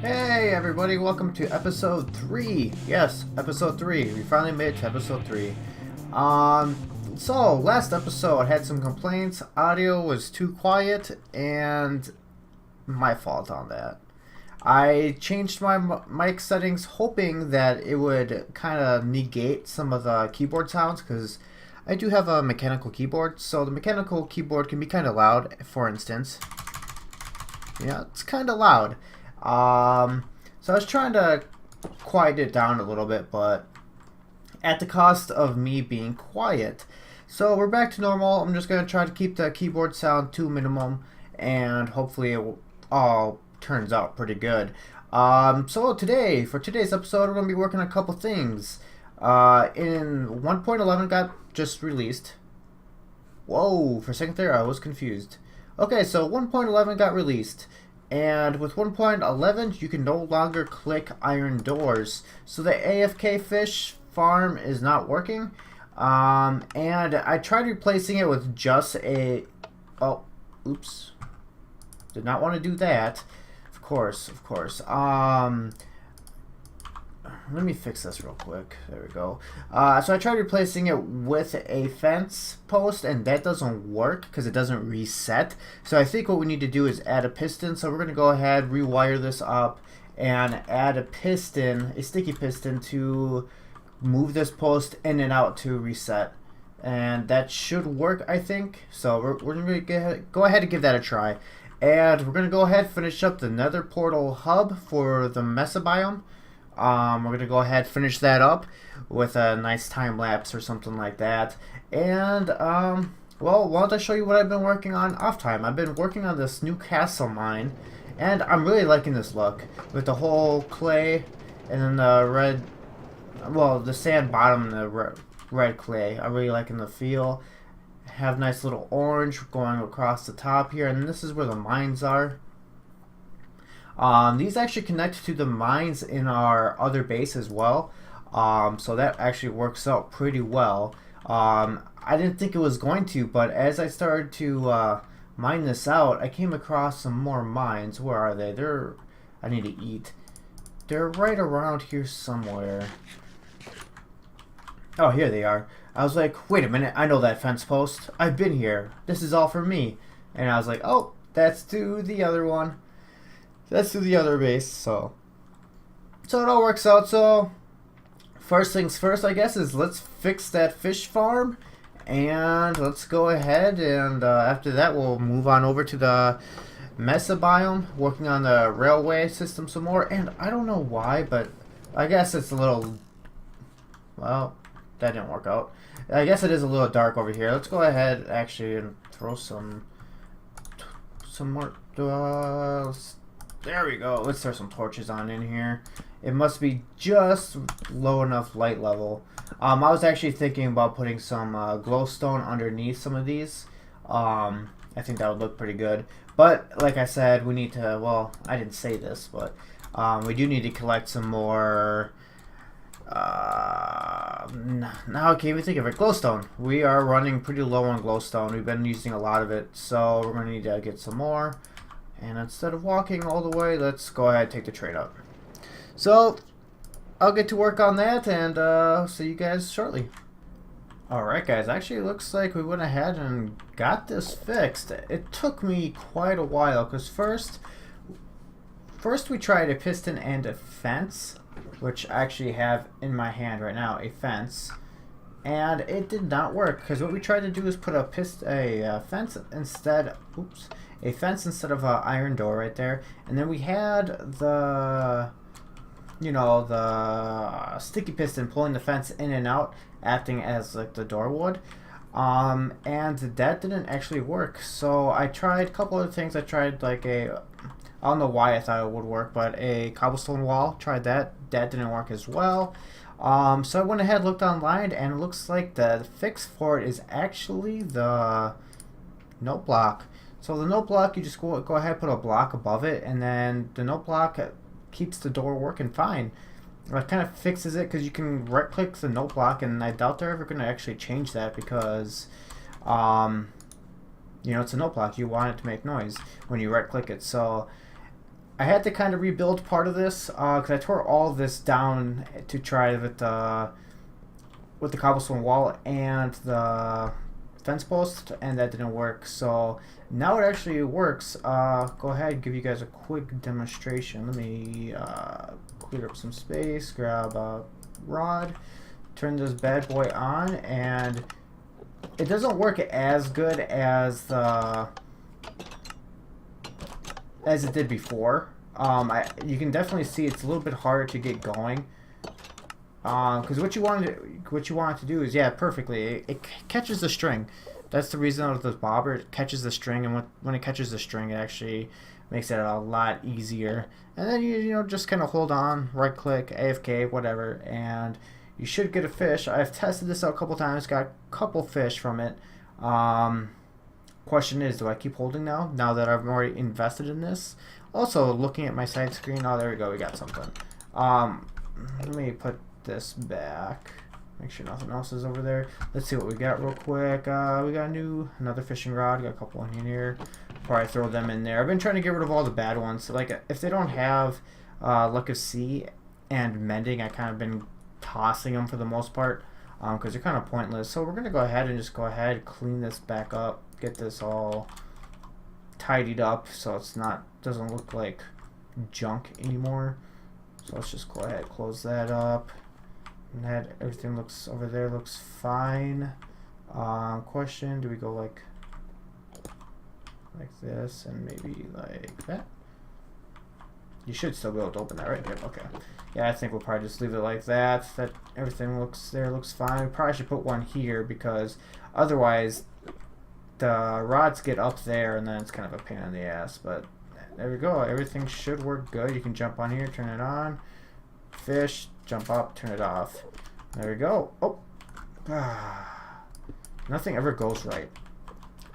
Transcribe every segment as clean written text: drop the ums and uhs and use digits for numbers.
Hey everybody, welcome to episode 3. Yes, episode 3. We finally made it to episode 3. Um, so last episode had some complaints. Audio was too quiet and my fault on that. I changed my mic settings hoping that it would kind of negate some of the keyboard sounds because I do have a mechanical keyboard, so the mechanical keyboard can be kind of loud, for instance. Yeah, it's kind of loud. So I was trying to quiet it down a little bit, but at the cost of me being quiet. So we're back to normal. I'm just going to try to keep the keyboard sound to minimum, and hopefully it all turns out pretty good. So today, for today's episode, we're going to be working on a couple things. In 1.11 got just released. Whoa, for a second there I was confused. Okay, so 1.11 got released. And with 1.11, you can no longer click iron doors. So the AFK fish farm is not working. And I tried replacing it with just a... Oh, oops. Did not want to do that. Of course, of course. Let me fix this real quick. There we go. So I tried replacing it with a fence post, and that doesn't work because it doesn't reset. So I think what we need to do is add a piston. So we're going to go ahead, rewire this up, and add a piston, a sticky piston, to move this post in and out to reset. And that should work, I think. So we're going to go ahead and give that a try. And we're going to go ahead and finish up the nether portal hub for the Mesa biome. We're going to go ahead and finish that up with a nice time lapse or something like that. And, well, why don't I show you what I've been working on off time. I've been working on this new castle mine, and I'm really liking this look with the whole clay and then the red, well, the sand bottom and the red clay. I'm really liking the feel. Have nice little orange going across the top here, and this is where the mines are. These actually connect to the mines in our other base as well, so that actually works out pretty well. I didn't think it was going to, but as I started to mine this out, I came across some more mines. Where are they? I need to eat. They're right around here somewhere. Oh, here they are. I was like, wait a minute, I know that fence post. I've been here. This is all for me. And I was like, oh, that's to the other one. That's to the other base, so it all works out. So first things first, I guess, is let's fix that fish farm, and let's go ahead and after that we'll move on over to the Mesa biome, working on the railway system some more. And I don't know why, but I guess it's a little, well, that didn't work out. I guess it is a little dark over here. Let's go ahead actually and throw some more there we go. Let's throw some torches on in here. It must be just low enough light level. I was actually thinking about putting some glowstone underneath some of these. I think that would look pretty good. But like I said, we need to, well, I didn't say this, but we do need to collect some more, now I can't even think of it, glowstone. We are running pretty low on glowstone. We've been using a lot of it, so we're going to need to get some more. And instead of walking all the way, let's go ahead and take the train up. So, I'll get to work on that, and see you guys shortly. Alright guys, actually it looks like we went ahead and got this fixed. It took me quite a while, because first we tried a piston and a fence, which I actually have in my hand right now, a fence. And it did not work, because what we tried to do is put a fence instead, oops, a fence instead of an iron door right there. And then we had the, you know, the sticky piston pulling the fence in and out, acting as like the door would. And that didn't actually work. So I tried a couple other things. I tried like I don't know why I thought it would work, but a cobblestone wall, tried that. That didn't work as well. So I went ahead, looked online, and it looks like the fix for it is actually the note block. So the note block, you just go ahead and put a block above it, and then the note block keeps the door working fine. It kind of fixes it because you can right click the note block, and I doubt they're ever going to actually change that because, you know, it's a note block. You want it to make noise when you right click it. So I had to kind of rebuild part of this because I tore all this down to try with the cobblestone wall and the fence post, and that didn't work. So now it actually works. Go ahead and give you guys a quick demonstration. Let me clear up some space, grab a rod, turn this bad boy on, and it doesn't work as good as it did before. You can definitely see it's a little bit harder to get going. Because what you want it to do is, yeah, perfectly. It catches the string. That's the reason of this bobber. It catches the string, and when it catches the string, it actually makes it a lot easier. And then you know just kind of hold on, right click, AFK, whatever, and you should get a fish. I've tested this out a couple times, got a couple fish from it. Question is, do I keep holding now that I've already invested in this? Also, looking at my side screen, oh, there we go, we got something. Let me put this back, make sure nothing else is over there. Let's see what we got real quick. We got another fishing rod, got a couple in here. Probably throw them in there. I've been trying to get rid of all the bad ones. So, like, if they don't have Luck of Sea and Mending, I kind of been tossing them for the most part because they're kind of pointless. So we're gonna go ahead and clean this back up, get this all tidied up so it's doesn't look like junk anymore. So let's just go ahead, close that up. And that everything looks over there looks fine. Question: do we go like this and maybe like that? You should still be able to open that, right? Yep. Okay. Yeah, I think we'll probably just leave it like that. That everything looks fine. We probably should put one here because otherwise the rods get up there and then it's kind of a pain in the ass. But there we go. Everything should work good. You can jump on here, turn it on, fish, jump up, turn it off. There we go. Oh, nothing ever goes right.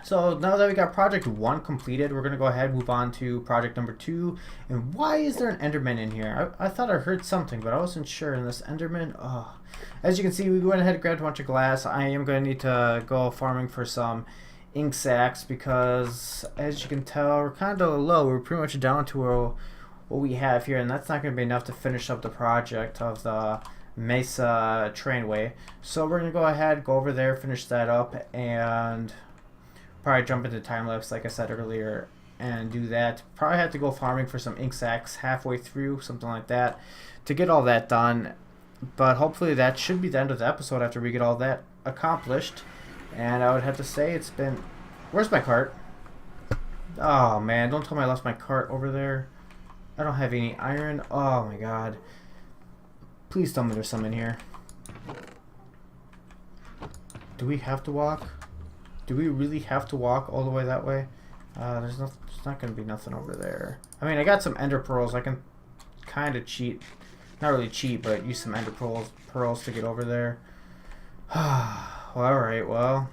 So now that we got project 1 completed, we're gonna go ahead and move on to project number 2. And why is there an Enderman in here? I thought I heard something, but I wasn't sure. And this Enderman, oh, as you can see, we went ahead and grabbed a bunch of glass. I am gonna need to go farming for some ink sacks because, as you can tell, we're kind of low. We're pretty much down to what we have here, and that's not going to be enough to finish up the project of the Mesa trainway. So we're going to go ahead, go over there, finish that up, and probably jump into time lapse, like I said earlier, and do that. Probably have to go farming for some ink sacks halfway through, something like that, to get all that done. But hopefully that should be the end of the episode after we get all that accomplished. And I would have to say it's been... Where's my cart? Oh, man. Don't tell me I left my cart over there. I don't have any iron. Oh, my God. Please tell me there's some in here. Do we have to walk? Do we really have to walk all the way that way? There's not going to be nothing over there. I mean, I got some ender pearls. I can kind of cheat. Not really cheat, but use some ender pearls to get over there. Well, alright, well,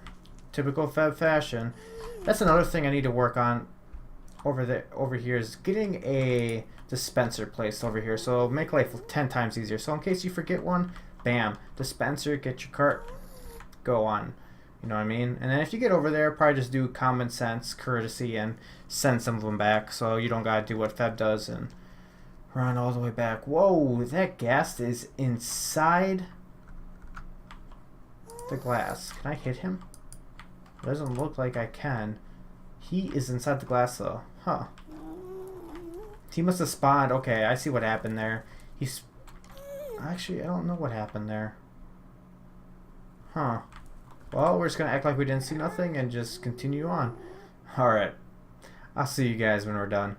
typical Feb fashion. That's another thing I need to work on over here is getting a dispenser placed over here. So make life 10 times easier. So in case you forget one, bam, dispenser, get your cart, go on. You know what I mean? And then if you get over there, probably just do common sense, courtesy, and send some of them back so you don't gotta do what Feb does and run all the way back. Whoa, that ghast is inside the glass. Can I hit him? It doesn't look like I can. He is inside the glass though. Huh. He must have spawned. Okay, I see what happened there. Actually, I don't know what happened there. Huh. Well, we're just gonna act like we didn't see nothing and just continue on. Alright. I'll see you guys when we're done.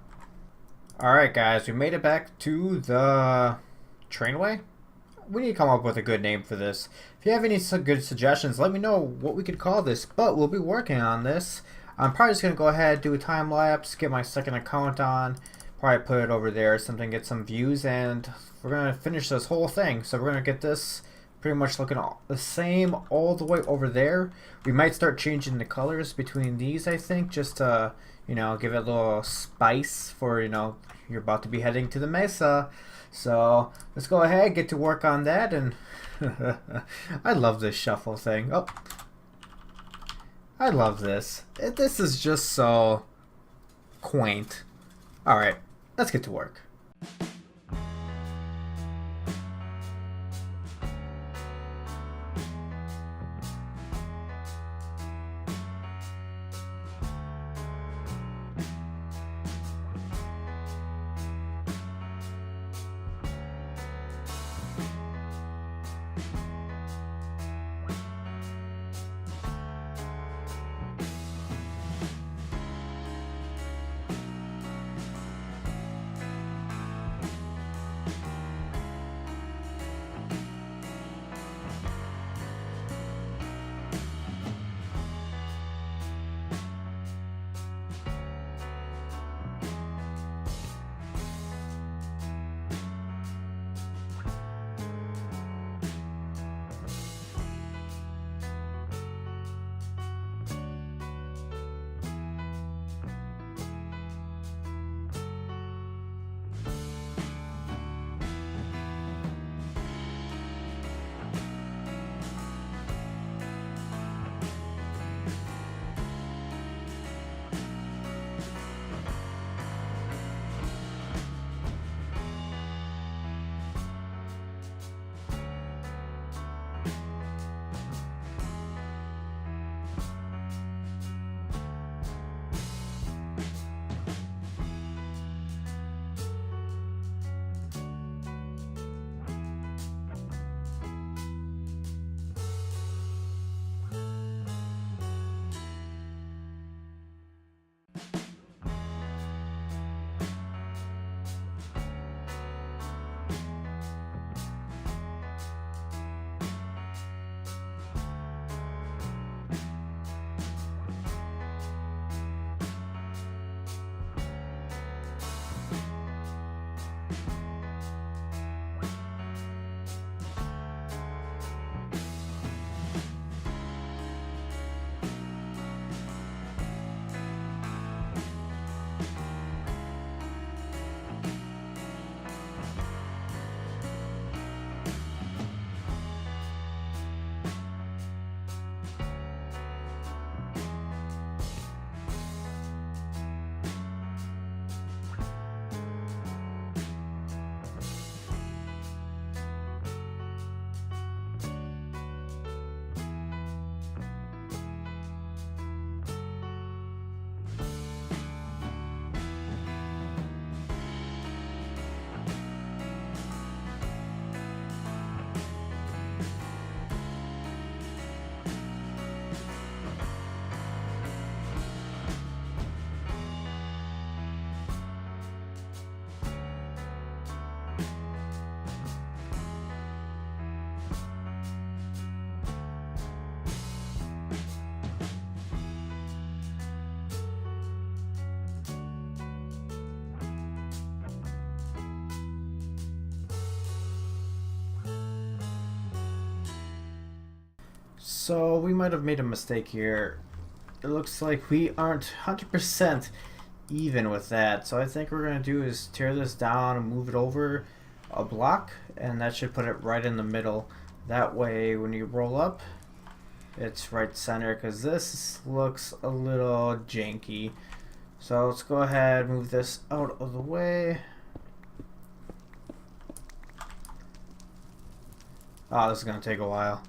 Alright guys, we made it back to the trainway. We need to come up with a good name for this. If you have any good suggestions, let me know what we could call this. But we'll be working on this. I'm probably just going to go ahead, do a time lapse, get my second account on, probably put it over there, something, get some views, and we're going to finish this whole thing. So we're going to get this pretty much looking the same all the way over there. We might start changing the colors between these, I think, just to, you know, give it a little spice for, you know, you're about to be heading to the Mesa. So let's go ahead, get to work on that, and I love this shuffle thing. Oh, I love this. This is just so quaint. Alright, let's get to work. So we might have made a mistake here. It looks like we aren't 100% even with that. So I think what we're going to do is tear this down and move it over a block, and that should put it right in the middle. That way when you roll up, it's right center, because this looks a little janky. So let's go ahead and move this out of the way. Oh, this is going to take a while.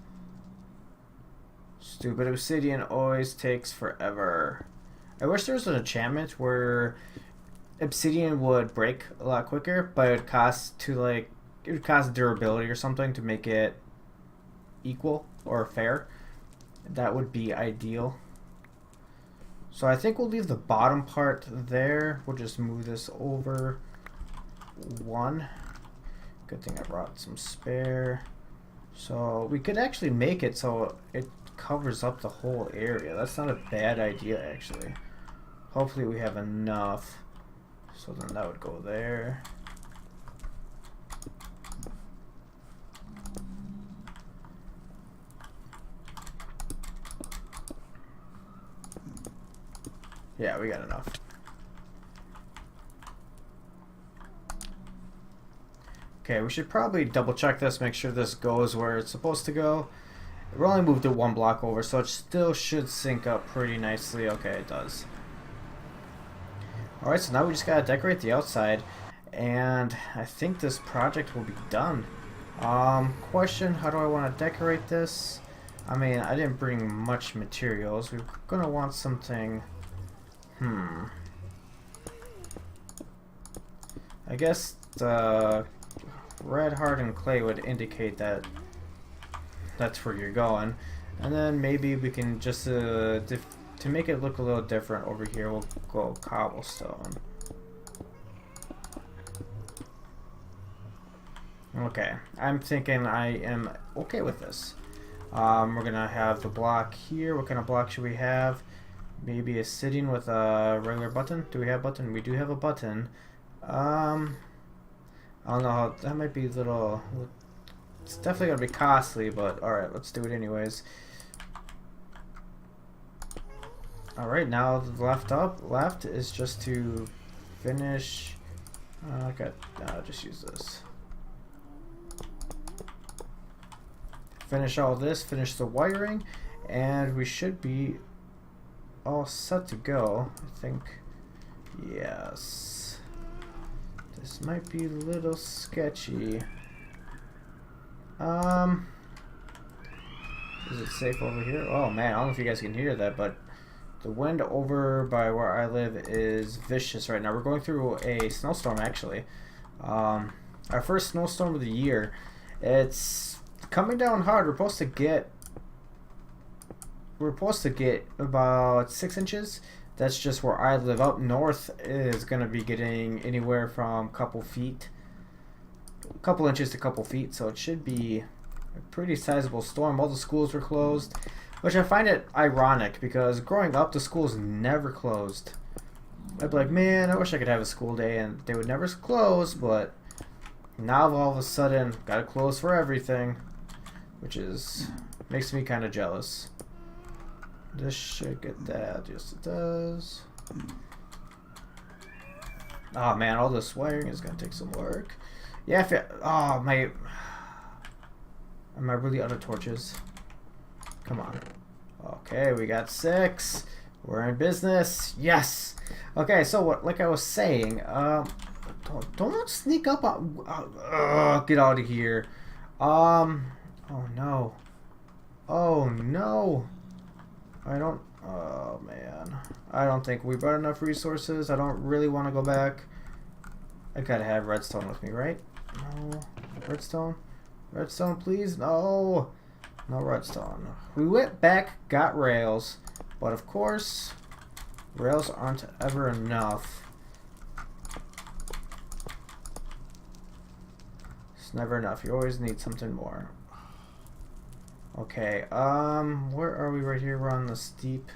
Stupid obsidian always takes forever. I wish there was an enchantment where obsidian would break a lot quicker, but it would cost durability or something to make it equal or fair. That would be ideal. So I think we'll leave the bottom part there. We'll just move this over one. Good thing I brought some spare. So we could actually make it so it covers up the whole area. That's not a bad idea, actually. Hopefully we have enough. So then that would go there. Yeah, we got enough. Okay, we should probably double check this, make sure this goes where it's supposed to go. We only moved it one block over, so it still should sync up pretty nicely. Okay, it does. Alright, so now we just gotta decorate the outside, and I think this project will be done. Question, how do I want to decorate this? I mean, I didn't bring much materials. We're gonna want something... I guess the red hardened clay would indicate that that's where you're going. And then maybe we can just, to make it look a little different over here, we'll go cobblestone. Okay, I'm thinking I am okay with this. We're gonna have the block here. What kind of block should we have? Maybe a sitting with a regular button. Do we have a button? We do have a button. I don't know how, that might be a little, it's definitely gonna be costly, but alright, let's do it anyways. Alright, now the left is just to finish, just use this. Finish all this, finish the wiring, and we should be all set to go, I think. Yes. This might be a little sketchy. Is it safe over here? Oh man, I don't know if you guys can hear that, but the wind over by where I live is vicious right now. We're going through a snowstorm, actually. Our first snowstorm of the year. It's coming down hard. We're supposed to get about 6 inches. That's just where I live. Up north is gonna be getting anywhere from a couple inches to a couple feet. So it should be a pretty sizable storm. All the schools were closed, which I find it ironic because growing up the schools never closed. I'd be like, man, I wish I could have a school day and they would never close, but now all of a sudden gotta close for everything, which is makes me kind of jealous. This should get that. Yes, it does. Oh man, all this wiring is gonna take some work. Yeah, if it, oh my, am I really out of torches? Come on. Okay, we got 6. We're in business. Yes. Okay, so what? Like I was saying, don't sneak up on. Get out of here. Oh no. Oh no. I don't. Oh man. I don't think we brought enough resources. I don't really want to go back. I gotta have redstone with me, right? No. Redstone. Redstone, please. No. No redstone. We went back, got rails, but of course, rails aren't ever enough. It's never enough. You always need something more. Okay, where are we? Right here, we're on the steep.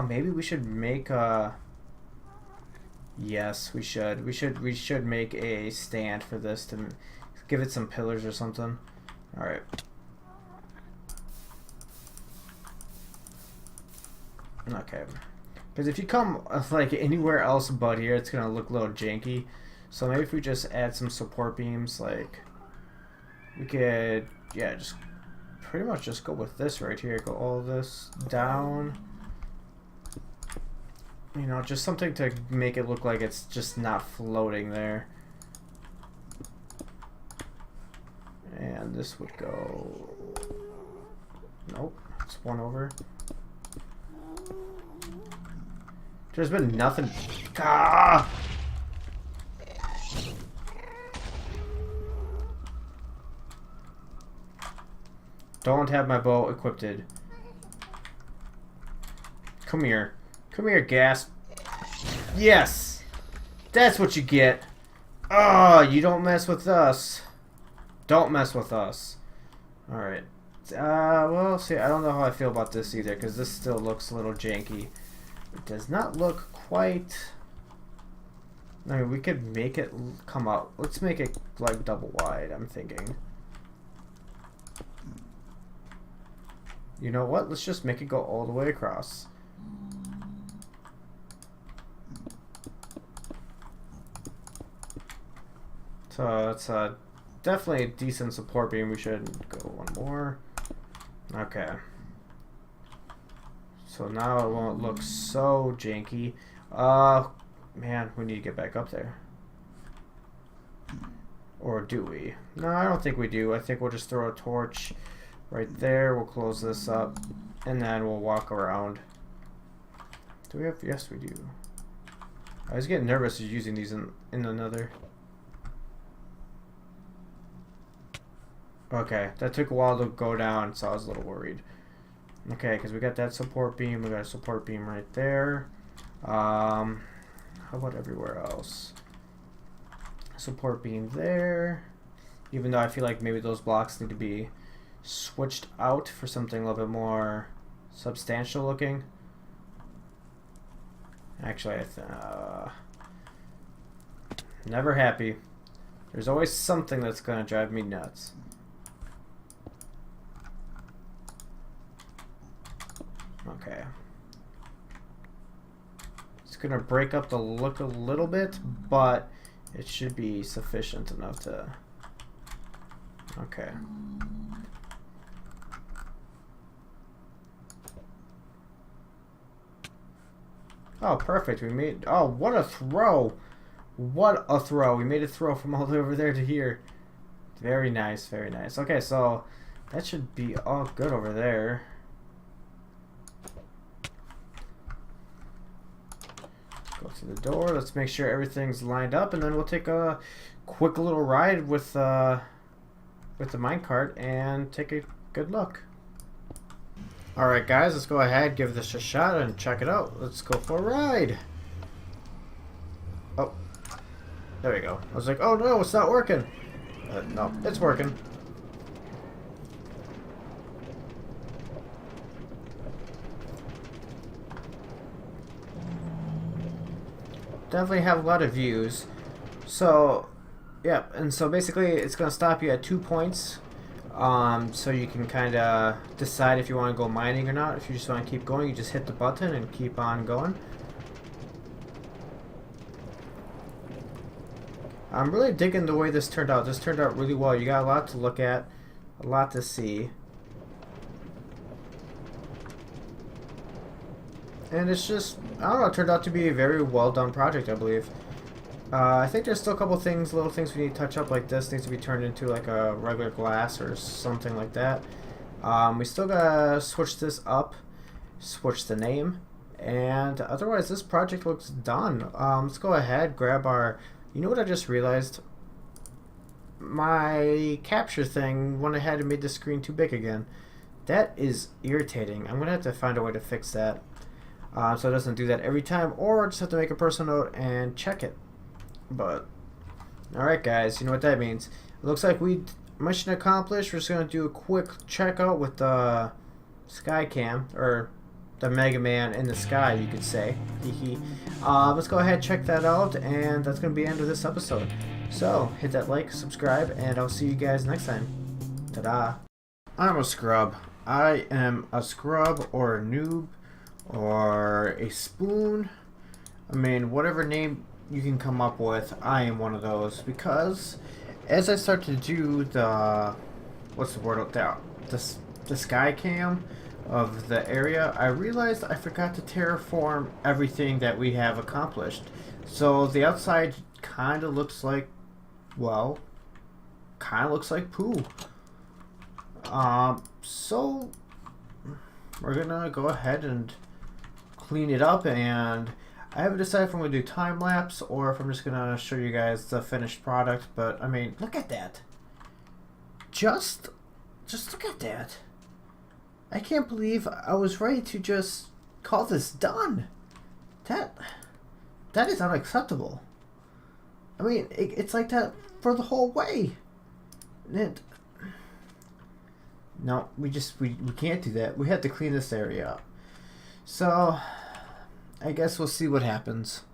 Maybe we should make a... Yes, we should. We should make a stand for this to give it some pillars or something. Alright. Okay. Because if you come, like, anywhere else but here, it's gonna look a little janky. So maybe if we just add some support beams, like... We could, yeah, just... pretty much just go with this right here. Go all this down. You know, just something to make it look like it's just not floating there. And this would go... Nope, it's one over. There's been nothing... Ah! Don't have my bow equipped. Come here. Come here, gas. Yes! That's what you get. Oh, you don't mess with us. Don't mess with us. Alright. Well, see, I don't know how I feel about this either, because this still looks a little janky. It does not look quite... I mean, we could make it come out. Let's make it, like, double wide, I'm thinking. You know what? Let's just make it go all the way across. So that's definitely a decent support beam. We should go one more. Okay. So now it won't look so janky. Man, we need to get back up there. Or do we? No, I don't think we do. I think we'll just throw a torch right there. We'll close this up. And then we'll walk around. Do we have... Yes, we do. I was getting nervous using these in another... Okay, that took a while to go down, so I was a little worried. Okay, because we got that support beam. We got a support beam right there. How about everywhere else? Support beam there. Even though I feel like maybe those blocks need to be switched out for something a little bit more substantial looking. Actually, never happy. There's always something that's gonna drive me nuts. Okay. It's gonna break up the look a little bit, but it should be sufficient enough to... Okay. Oh, perfect. We made... Oh, what a throw! What a throw. We made a throw from all the way over there to here. Very nice, very nice. Okay, so that should be all good over there. Go to the door. Let's make sure everything's lined up, and then we'll take a quick little ride with the minecart and take a good look. Alright guys, let's go ahead, give this a shot and check it out. Let's go for a ride. Oh, there we go. I was like, oh no, it's not working. No, it's working. Definitely have a lot of views. So, yeah, and so basically it's going to stop you at 2 points. So you can kind of decide if you want to go mining or not. If you just want to keep going, you just hit the button and keep on going. I'm really digging the way this turned out. This turned out really well. You got a lot to look at, a lot to see. And it's just, I don't know, it turned out to be a very well done project, I believe. I think there's still a couple things, little things we need to touch up, like this needs to be turned into like a regular glass or something like that. We still gotta switch this up, switch the name, and otherwise this project looks done. Let's go ahead, grab our, you know what I just realized? My capture thing went ahead and made the screen too big again. That is irritating. I'm gonna have to find a way to fix that. So it doesn't do that every time, or just have to make a personal note and check it. But, alright guys, you know what that means. It looks like we mission accomplished. We're just going to do a quick checkout with the sky cam, or the Mega Man in the sky, you could say. Let's go ahead and check that out, and that's going to be the end of this episode. So, hit that like, subscribe, and I'll see you guys next time. Ta-da! I'm a scrub. I am a scrub, or a noob, or a spoon. I mean, whatever name you can come up with, I am one of those, because as I start to do the, what's the word out there, the sky cam of the area, I realized I forgot to terraform everything that we have accomplished. So the outside kind of looks like, well, kind of looks like poo. So we're gonna go ahead and clean it up, and I haven't decided if I'm going to do time-lapse or if I'm just going to show you guys the finished product, but I mean, look at that. Just look at that. I can't believe I was ready to just call this done. That is unacceptable. I mean, it's like that for the whole way. No, we can't do that. We have to clean this area up. So I guess we'll see what happens.